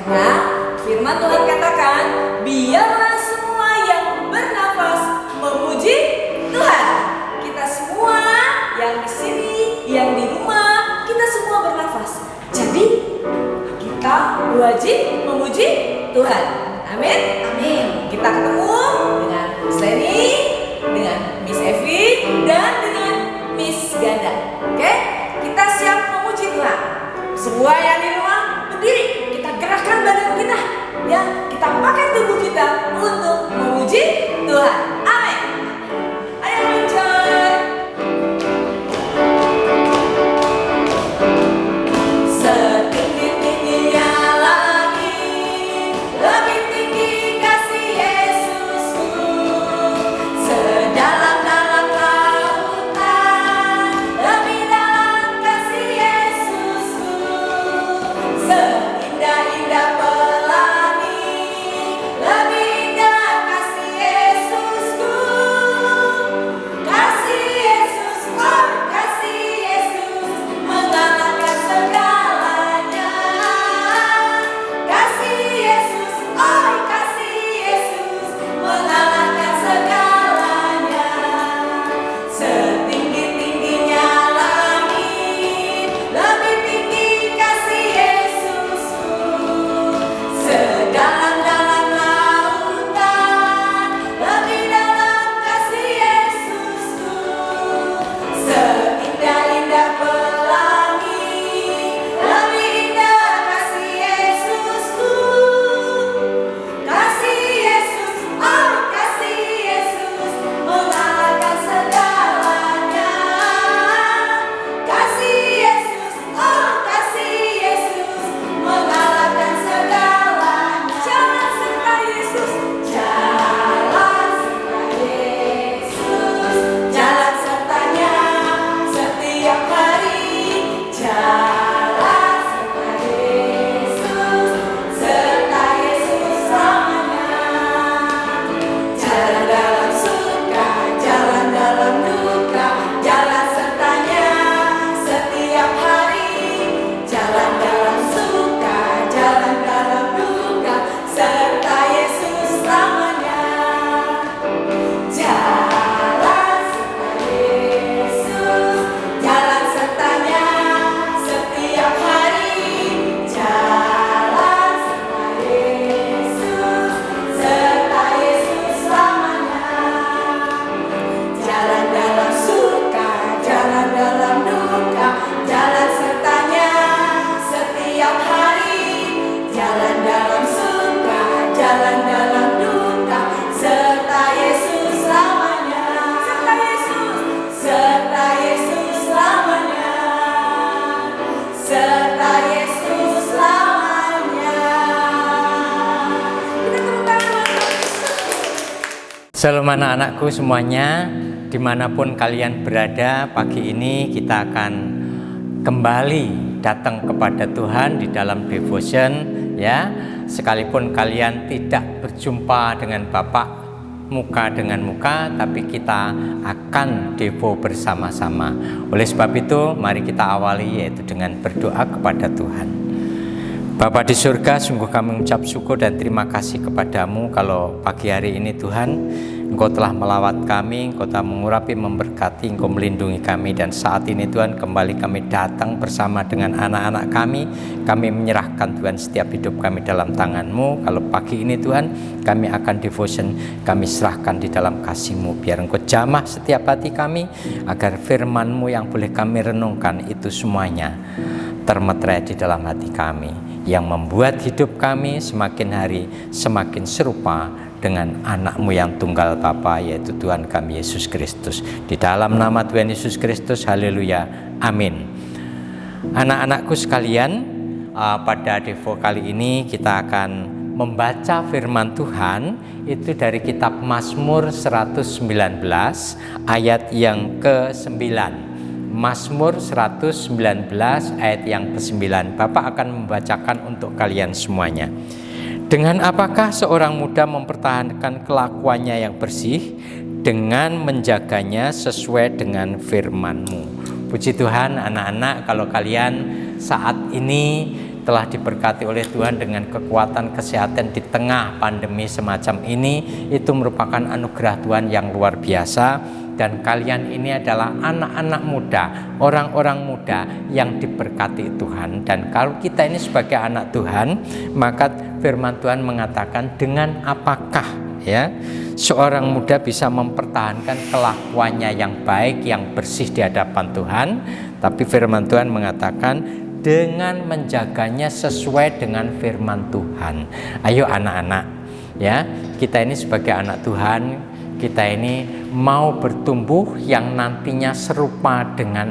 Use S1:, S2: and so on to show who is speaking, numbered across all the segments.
S1: Karena firman Tuhan katakan, biarlah semua yang bernafas memuji Tuhan. Kita semua yang di sini, yang di rumah, kita semua bernafas. Jadi kita wajib memuji Tuhan. Amin.
S2: Amin.
S1: Kita ketemu dengan Miss Leni, dengan Miss Evi, dan dengan Miss Ganda. Oke? Kita siap memuji Tuhan. Semua yang di rumah berdiri, kita gerakkan badan kita, ya. Kita pakai tubuh kita untuk memuji Tuhan. Amin. Ayo meluncur. Setinggi-tingginya langit, lebih tinggi kasih Yesusku. Sedalam-dalam lautan, lebih dalam kasih Yesusku. Seindah-indah pelangi, lebih indah kasih Yesusku. Kasih Yesus, oh kasih Yesus, mengalahkan segalanya. Kasih Yesus, oh kasih Yesus, mengalahkan segalanya. Setinggi-tingginya langit, lebih tinggi kasih Yesusku. Sedalam-dalam lautan, lebih dalam kasih Yesusku. Seindah-indah pelangi, lebih indah kasih Yesusku. Kasih Yesus, oh kasih Yesus, mengalahkan segalanya. Kasih Yesus, oh kasih Yesus, mengalahkan segalanya. Jalan serta Yesus, jalan serta Yesus, jalan sertanya setiap hari. Jalan serta Yesus, serta Yesus selamanya. Jalan dalam suka, jalan dalam duka, jalan sertanya setiap hari. Jalan dalam suka, jalan dalam duka, serta Yesus selamanya. Jalan serta Yesus, jalan sertanya setiap hari. Jalan serta Yesus, serta Yesus selamanya. Jalan dalam suka, jalan dalam duka, jalan sertanya setiap hari. Jalan dalam suka, jalan dalam duka, serta Yesus selamanya. Serta Yesus, serta Yesus selamanya. Serta Yesus selamanya. Kita tepuk tangan.
S3: Shalom anak-anakku semuanya, dimanapun kalian berada, pagi ini kita akan kembali datang kepada Tuhan di dalam devotion, ya. Sekalipun kalian tidak berjumpa dengan Bapak muka dengan muka, tapi kita akan devo bersama-sama. Oleh sebab itu, mari kita awali yaitu dengan berdoa kepada Tuhan. Bapa di surga, sungguh kami mengucap syukur dan terima kasih kepadamu kalau pagi hari ini Tuhan, Engkau telah melawat kami, Engkau telah mengurapi, memberkati, Engkau melindungi kami. Dan saat ini Tuhan, kembali kami datang bersama dengan anak-anak kami menyerahkan Tuhan setiap hidup kami dalam tangan-Mu. Kalau pagi ini Tuhan, kami akan devotion, kami serahkan di dalam kasih-Mu. Biar Engkau jamah setiap hati kami, agar firman-Mu yang boleh kami renungkan itu semuanya termeterai di dalam hati kami, yang membuat hidup kami semakin hari semakin serupa dengan anak-Mu yang tunggal Bapa, yaitu Tuhan kami Yesus Kristus. Di dalam nama Tuhan Yesus Kristus, haleluya, amin. Anak-anakku sekalian, pada devo kali ini kita akan membaca firman Tuhan itu dari kitab Mazmur 119 ayat yang ke-9. Mazmur 119 ayat yang ke-9. Bapak akan membacakan untuk kalian semuanya. Dengan apakah seorang muda mempertahankan kelakuannya yang bersih? Dengan menjaganya sesuai dengan firman-Mu. Puji Tuhan anak-anak, kalau kalian saat ini telah diberkati oleh Tuhan dengan kekuatan kesehatan di tengah pandemi semacam ini, itu merupakan anugerah Tuhan yang luar biasa. Dan kalian ini adalah anak-anak muda, orang-orang muda yang diberkati Tuhan. Dan kalau kita ini sebagai anak Tuhan, maka firman Tuhan mengatakan, dengan apakah ya seorang muda bisa mempertahankan kelakuannya yang baik, yang bersih di hadapan Tuhan? Tapi firman Tuhan mengatakan dengan menjaganya sesuai dengan firman Tuhan. Ayo anak-anak, ya, kita ini sebagai anak Tuhan, kita ini mau bertumbuh yang nantinya serupa dengan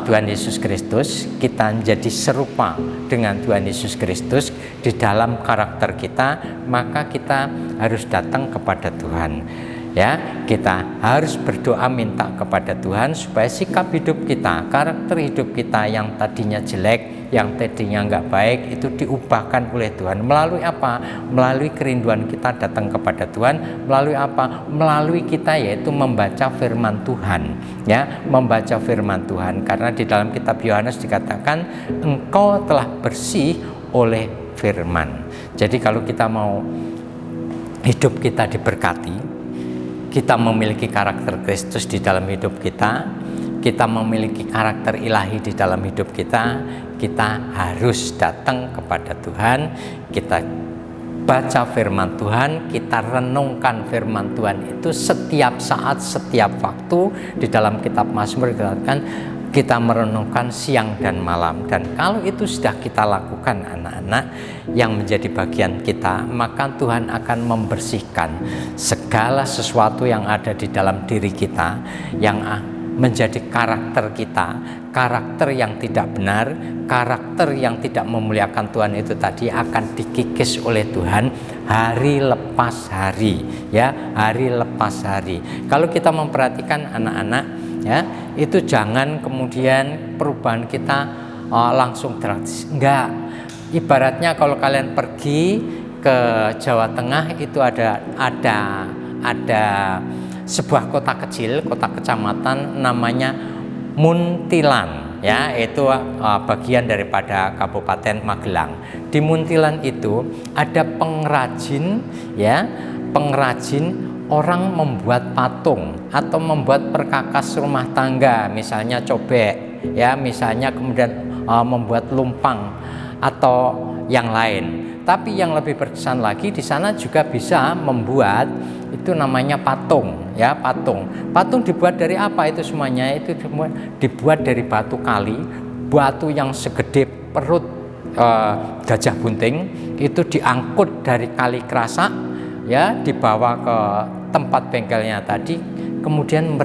S3: Tuhan Yesus Kristus. Kita menjadi serupa dengan Tuhan Yesus Kristus di dalam karakter kita, maka kita harus datang kepada Tuhan. Ya, kita harus berdoa minta kepada Tuhan supaya sikap hidup kita, karakter hidup kita yang tadinya jelek, yang tadinya nggak baik, itu diubahkan oleh Tuhan. Melalui apa? Melalui kerinduan kita datang kepada Tuhan. Melalui apa? Melalui kita yaitu membaca firman Tuhan. Ya, membaca firman Tuhan. Karena di dalam kitab Yohanes dikatakan, engkau telah bersih oleh firman. Jadi kalau kita mau hidup kita diberkati, kita memiliki karakter Kristus di dalam hidup kita, kita memiliki karakter ilahi di dalam hidup kita, kita harus datang kepada Tuhan, kita baca firman Tuhan, kita renungkan firman Tuhan itu setiap saat, setiap waktu. Di dalam kitab Mazmur dikatakan kita merenungkan siang dan malam. Dan kalau itu sudah kita lakukan anak-anak, yang menjadi bagian kita, maka Tuhan akan membersihkan segala sesuatu yang ada di dalam diri kita, yang menjadi karakter kita, karakter yang tidak benar, karakter yang tidak memuliakan Tuhan itu tadi akan dikikis oleh Tuhan hari lepas hari, ya, hari lepas hari. Kalau kita memperhatikan anak-anak, ya, itu jangan kemudian perubahan kita langsung drastis. Enggak. Ibaratnya kalau kalian pergi ke Jawa Tengah, itu ada sebuah kota kecil, kota kecamatan namanya Muntilan, ya, itu bagian daripada Kabupaten Magelang. Di Muntilan itu ada pengrajin, ya, pengrajin orang membuat patung atau membuat perkakas rumah tangga, misalnya cobek, ya, misalnya kemudian membuat lumpang atau yang lain. Tapi yang lebih berkesan lagi, di sana juga bisa membuat itu namanya patung, ya, patung. Patung dibuat dari apa itu semuanya? Itu dibuat dari batu kali, batu yang segede perut gajah bunting, itu diangkut dari kali Kerasak, ya, dibawa ke tempat bengkelnya tadi. Kemudian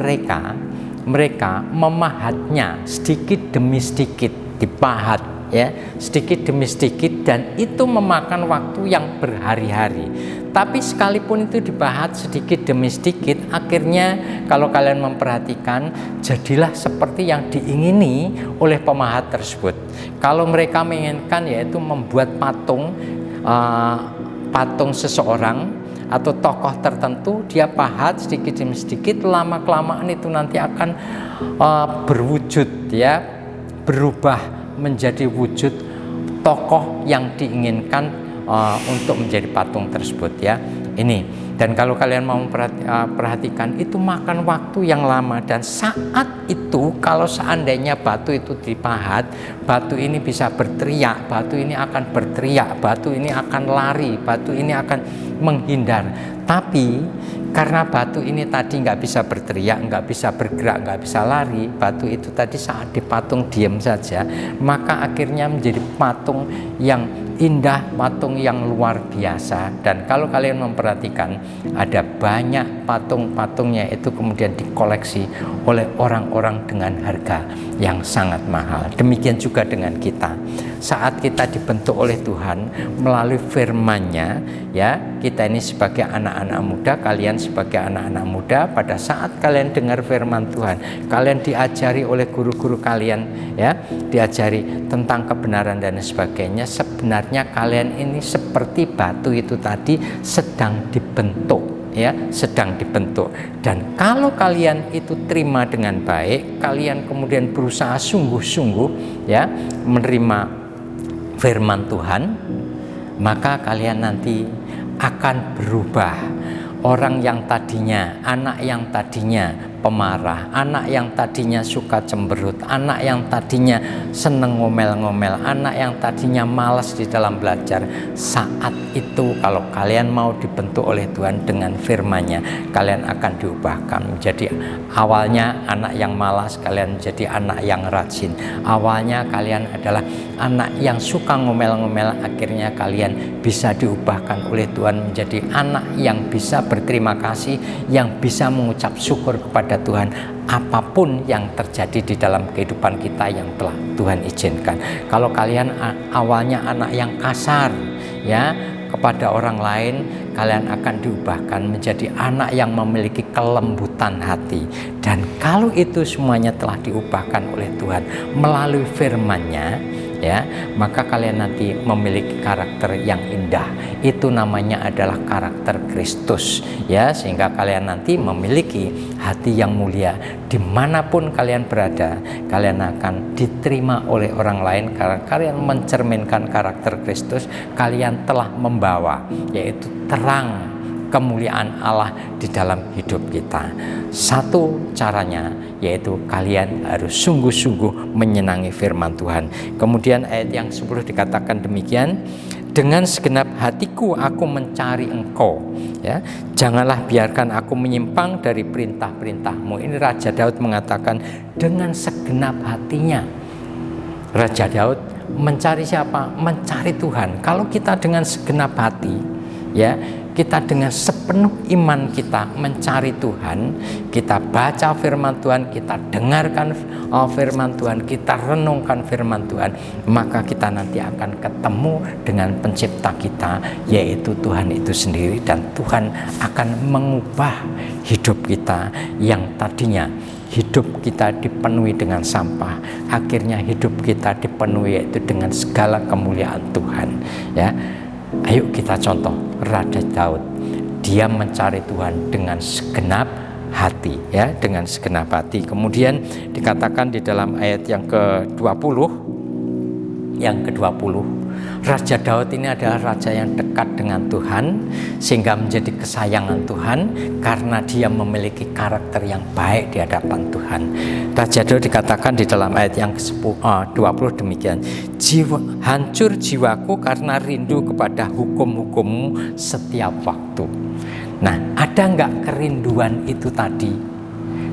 S3: mereka memahatnya sedikit demi sedikit, dipahat, ya, sedikit demi sedikit, dan itu memakan waktu yang berhari-hari. Tapi sekalipun itu dipahat sedikit demi sedikit, akhirnya kalau kalian memperhatikan, jadilah seperti yang diingini oleh pemahat tersebut. Kalau mereka menginginkan yaitu membuat patung seseorang atau tokoh tertentu, dia pahat sedikit demi sedikit, lama-kelamaan itu nanti akan berwujud, ya, berubah menjadi wujud tokoh yang diinginkan untuk menjadi patung tersebut, ya. Ini, dan kalau kalian mau perhatikan, itu makan waktu yang lama. Dan saat itu kalau seandainya batu itu dipahat, batu ini bisa berteriak, batu ini akan berteriak, batu ini akan lari, batu ini akan menghindar. Tapi karena batu ini tadi nggak bisa berteriak, nggak bisa bergerak, nggak bisa lari, batu itu tadi saat dipatung diam saja, maka akhirnya menjadi patung yang indah, patung yang luar biasa. Dan kalau kalian memperhatikan, ada banyak patung-patungnya itu kemudian dikoleksi oleh orang-orang dengan harga yang sangat mahal. Demikian juga dengan kita. Saat kita dibentuk oleh Tuhan melalui firman-Nya, ya, kita ini sebagai anak-anak muda, kalian sebagai anak-anak muda, pada saat kalian dengar firman Tuhan, kalian diajari oleh guru-guru kalian, ya, diajari tentang kebenaran dan sebagainya. Sebenarnya kalian ini seperti batu itu tadi sedang dibentuk, ya, sedang dibentuk. Dan kalau kalian itu terima dengan baik, kalian kemudian berusaha sungguh-sungguh, ya, menerima firman Tuhan, maka kalian nanti akan berubah. Orang yang tadinya, anak yang tadinya pemarah, anak yang tadinya suka cemberut, anak yang tadinya seneng ngomel-ngomel, anak yang tadinya malas di dalam belajar, saat itu kalau kalian mau dibentuk oleh Tuhan dengan firman-Nya, kalian akan diubahkan menjadi, awalnya anak yang malas, kalian menjadi anak yang rajin. Awalnya kalian adalah anak yang suka ngomel-ngomel, akhirnya kalian bisa diubahkan oleh Tuhan menjadi anak yang bisa berterima kasih, yang bisa mengucap syukur kepada Tuhan apapun yang terjadi di dalam kehidupan kita yang telah Tuhan izinkan. Kalau kalian awalnya anak yang kasar ya kepada orang lain, kalian akan diubahkan menjadi anak yang memiliki kelembutan hati. Dan kalau itu semuanya telah diubahkan oleh Tuhan melalui firman-Nya, ya, maka kalian nanti memiliki karakter yang indah. Itu namanya adalah karakter Kristus, ya, sehingga kalian nanti memiliki hati yang mulia. Dimanapun kalian berada, kalian akan diterima oleh orang lain karena kalian mencerminkan karakter Kristus. Kalian telah membawa, yaitu terang kemuliaan Allah di dalam hidup kita. Satu caranya yaitu kalian harus sungguh-sungguh menyenangi firman Tuhan. Kemudian ayat yang 10 dikatakan demikian, dengan segenap hatiku aku mencari Engkau, ya, janganlah biarkan aku menyimpang dari perintah-perintah-Mu. Ini Raja Daud mengatakan dengan segenap hatinya. Raja Daud mencari siapa? Mencari Tuhan. Kalau kita dengan segenap hati, ya, kita dengan sepenuh iman kita mencari Tuhan, kita baca firman Tuhan, kita dengarkan firman Tuhan, kita renungkan firman Tuhan, maka kita nanti akan ketemu dengan pencipta kita, yaitu Tuhan itu sendiri. Dan Tuhan akan mengubah hidup kita yang tadinya hidup kita dipenuhi dengan sampah, akhirnya hidup kita dipenuhi yaitu dengan segala kemuliaan Tuhan, ya. Ayo kita contoh Raja Daud, dia mencari Tuhan dengan segenap hati, ya, dengan segenap hati. Kemudian dikatakan di dalam ayat yang ke-20, Raja Daud ini adalah raja yang dekat dengan Tuhan sehingga menjadi kesayangan Tuhan karena dia memiliki karakter yang baik di hadapan Tuhan. Raja Daud dikatakan di dalam ayat yang ke-20 demikian, hancur jiwaku karena rindu kepada hukum-hukum-Mu setiap waktu. Nah, ada enggak kerinduan itu tadi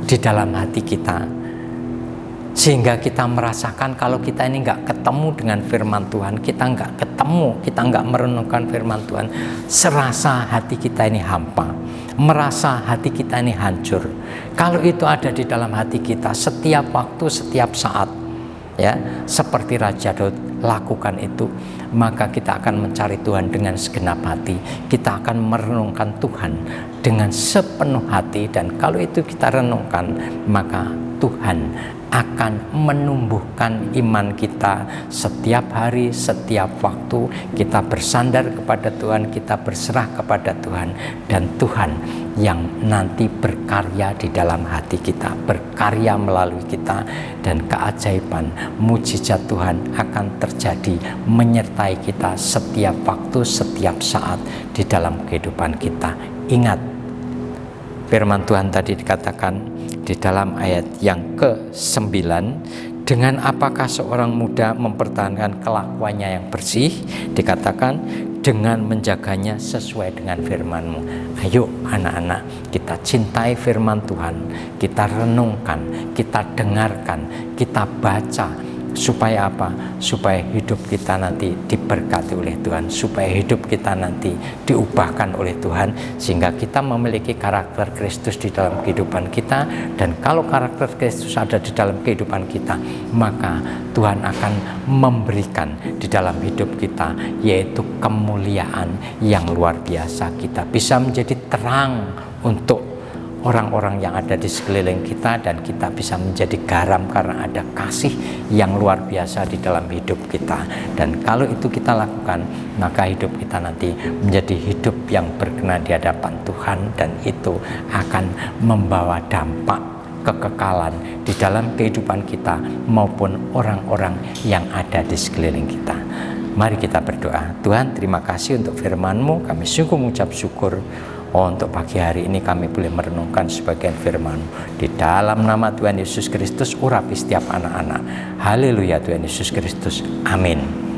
S3: di dalam hati kita? Sehingga kita merasakan kalau kita ini enggak ketemu dengan firman Tuhan, kita enggak merenungkan firman Tuhan, serasa hati kita ini hampa, merasa hati kita ini hancur. Kalau itu ada di dalam hati kita setiap waktu, setiap saat, ya, seperti Raja Daud lakukan itu, maka kita akan mencari Tuhan dengan segenap hati. Kita akan merenungkan Tuhan dengan sepenuh hati, dan kalau itu kita renungkan, maka Tuhan akan menumbuhkan iman kita setiap hari, setiap waktu. Kita bersandar kepada Tuhan, kita berserah kepada Tuhan, dan Tuhan yang nanti berkarya di dalam hati kita, berkarya melalui kita, dan keajaiban, mujizat Tuhan akan terjadi menyertai kita setiap waktu, setiap saat di dalam kehidupan kita. Ingat, firman Tuhan tadi dikatakan di dalam ayat yang ke-9, dengan apakah seorang muda mempertahankan kelakuannya yang bersih? Dikatakan dengan menjaganya sesuai dengan firman-Mu. Ayo anak-anak, kita cintai firman Tuhan, kita renungkan, kita dengarkan, kita baca. Supaya apa? Supaya hidup kita nanti diberkati oleh Tuhan, supaya hidup kita nanti diubahkan oleh Tuhan, sehingga kita memiliki karakter Kristus di dalam kehidupan kita. Dan kalau karakter Kristus ada di dalam kehidupan kita, maka Tuhan akan memberikan di dalam hidup kita, yaitu kemuliaan yang luar biasa. Kita bisa menjadi terang untuk orang-orang yang ada di sekeliling kita, dan kita bisa menjadi garam karena ada kasih yang luar biasa di dalam hidup kita. Dan kalau itu kita lakukan, maka hidup kita nanti menjadi hidup yang berkenan di hadapan Tuhan, dan itu akan membawa dampak kekekalan di dalam kehidupan kita maupun orang-orang yang ada di sekeliling kita. Mari kita berdoa. Tuhan, terima kasih untuk firman-Mu. Kami sungguh mengucap syukur. Untuk pagi hari ini kami boleh merenungkan sebagian firman-Mu. Di dalam nama Tuhan Yesus Kristus, urapi setiap anak-anak. Haleluya Tuhan Yesus Kristus. Amin.